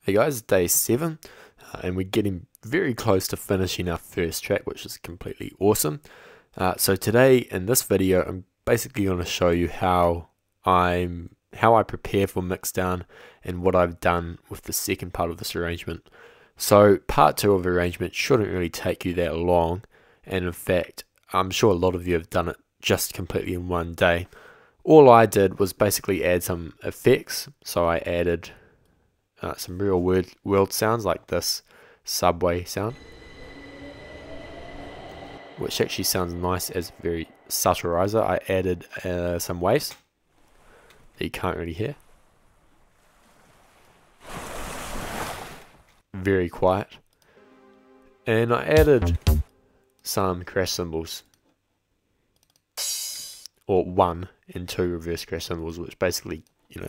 Hey guys, day 7, and we're getting very close to finishing our first track, which is completely awesome. So today in this video, I'm basically going to show you how I prepare for Mixdown and what I've done with the second part of this arrangement. So part 2 of the arrangement shouldn't really take you that long, and in fact, I'm sure a lot of you have done it just completely in one day. All I did was basically add some effects, so I added some real world sounds like this subway sound, which actually sounds nice as a very subtle riser. I added some waves that you can't really hear. Very quiet. And I added some crash cymbals, or 1 and 2 reverse crash cymbals, which basically,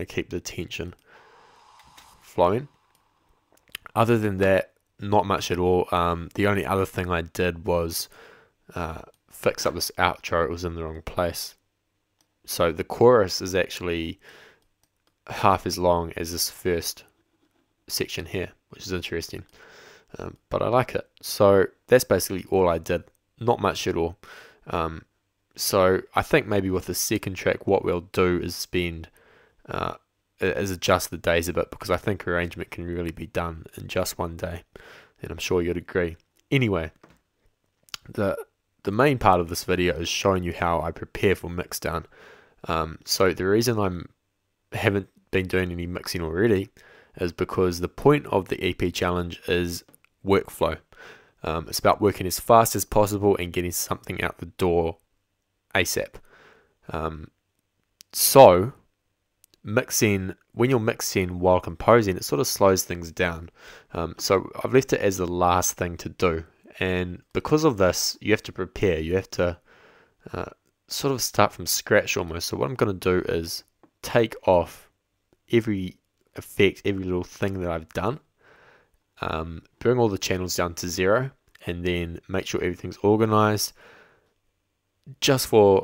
keep the tension flowing. Other than that, not much at all. The only other thing I did was fix up this outro. It was in the wrong place. So the chorus is actually half as long as this first section here, which is interesting. But I like it. So that's basically all I did. Not much at all. So I think maybe with the second track, what we'll do is adjust the days a bit, because I think arrangement can really be done in just one day, and I'm sure you'd agree. Anyway, the main part of this video is showing you how I prepare for Mixdown. So the reason I haven't been doing any mixing already is because the point of the EP challenge is workflow. It's about working as fast as possible and getting something out the door ASAP. So when you're mixing while composing, it sort of slows things down. So I've left it as the last thing to do, and because of this, you have to prepare. You have to sort of start from scratch almost. So what I'm going to do is take off every effect, every little thing that I've done, bring all the channels down to 0, and then make sure everything's organized just for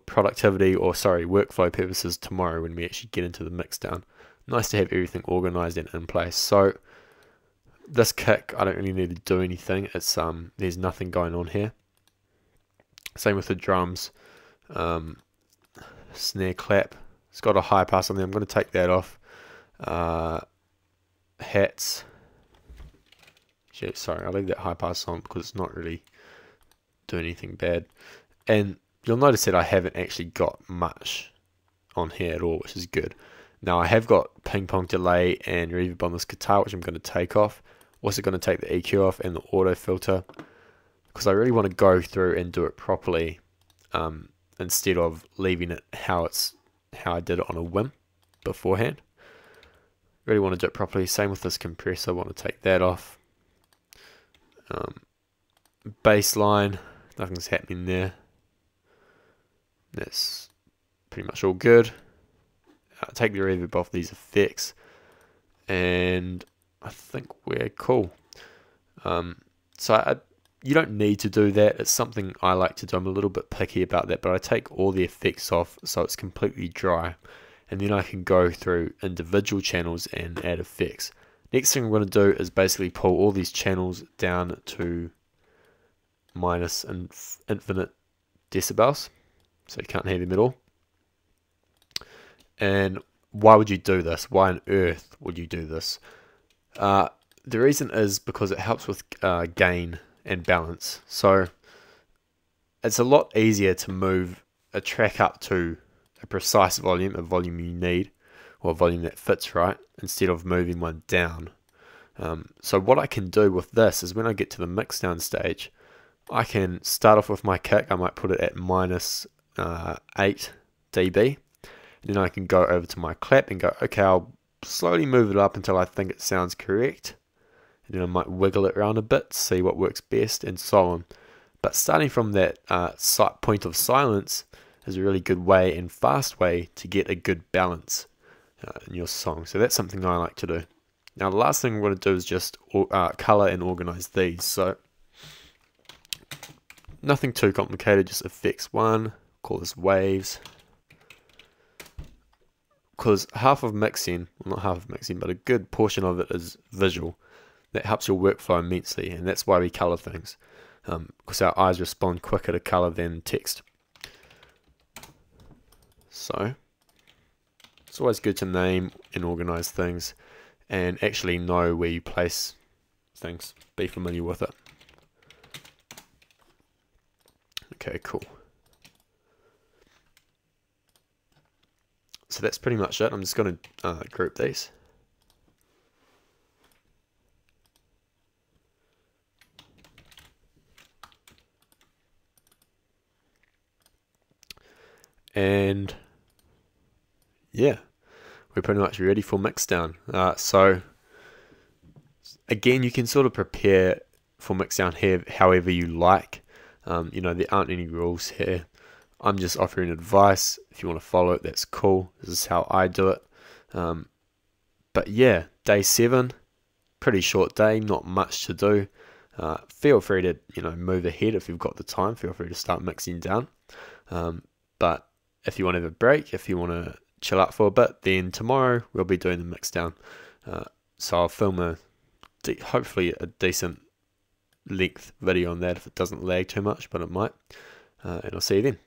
productivity, or workflow purposes tomorrow when we actually get into the Mixdown. Nice to have everything organized and in place. So this kick, I don't really need to do anything. It's there's nothing going on here. Same with the drums. Snare clap, it's got a high pass on there. I'm going to take that off. Hats. Sorry, I'll leave that high pass on because it's not really doing anything bad. And you'll notice that I haven't actually got much on here at all, which is good. Now I have got ping pong delay and reverb on this guitar, which I'm going to take off. Also going to take the EQ off and the auto filter, because I really want to go through and do it properly, instead of leaving it how I did it on a whim beforehand. Really want to do it properly. Same with this compressor, I want to take that off. Bass line, nothing's happening there. That's pretty much all good. Take the reverb off these effects, and I think we're cool. You don't need to do that. It's something I like to do. I'm a little bit picky about that, but I take all the effects off so it's completely dry, and then I can go through individual channels and add effects. Next thing I'm going to do is basically pull all these channels down to minus infinite decibels, so you can't hear them at all. And why would you do this? Why on earth would you do this? The reason is because it helps with gain and balance. So it's a lot easier to move a track up to a precise volume, a volume you need, or a volume that fits right, instead of moving one down. So what I can do with this is when I get to the Mixdown stage, I can start off with my kick. I might put it at minus 8 dB. And then I can go over to my clap and go, okay, I'll slowly move it up until I think it sounds correct. And then I might wiggle it around a bit, see what works best, and so on. But starting from that point of silence is a really good way and fast way to get a good balance in your song. So that's something I like to do. Now the last thing we're going to do is just color and organize these. So nothing too complicated, just effects 1, call this waves. because half of mixing, well not half of mixing, but a good portion of it is visual. That helps your workflow immensely, and that's why we color things, because our eyes respond quicker to color than text. So it's always good to name and organize things and actually know where you place things. Be familiar with it. Okay, cool. So that's pretty much it. I'm just going to group these. And yeah, we're pretty much ready for Mixdown. So again, you can sort of prepare for Mixdown here however you like. You know, there aren't any rules here. I'm just offering advice. If you want to follow it, that's cool. This is how I do it. But yeah, day 7, pretty short day, not much to do. Feel free to, you know, move ahead if you've got the time. Feel free to start mixing down. But if you want to have a break, if you want to chill out for a bit, then tomorrow we'll be doing the mix down. So I'll film hopefully a decent length video on that if it doesn't lag too much, but it might. And I'll see you then.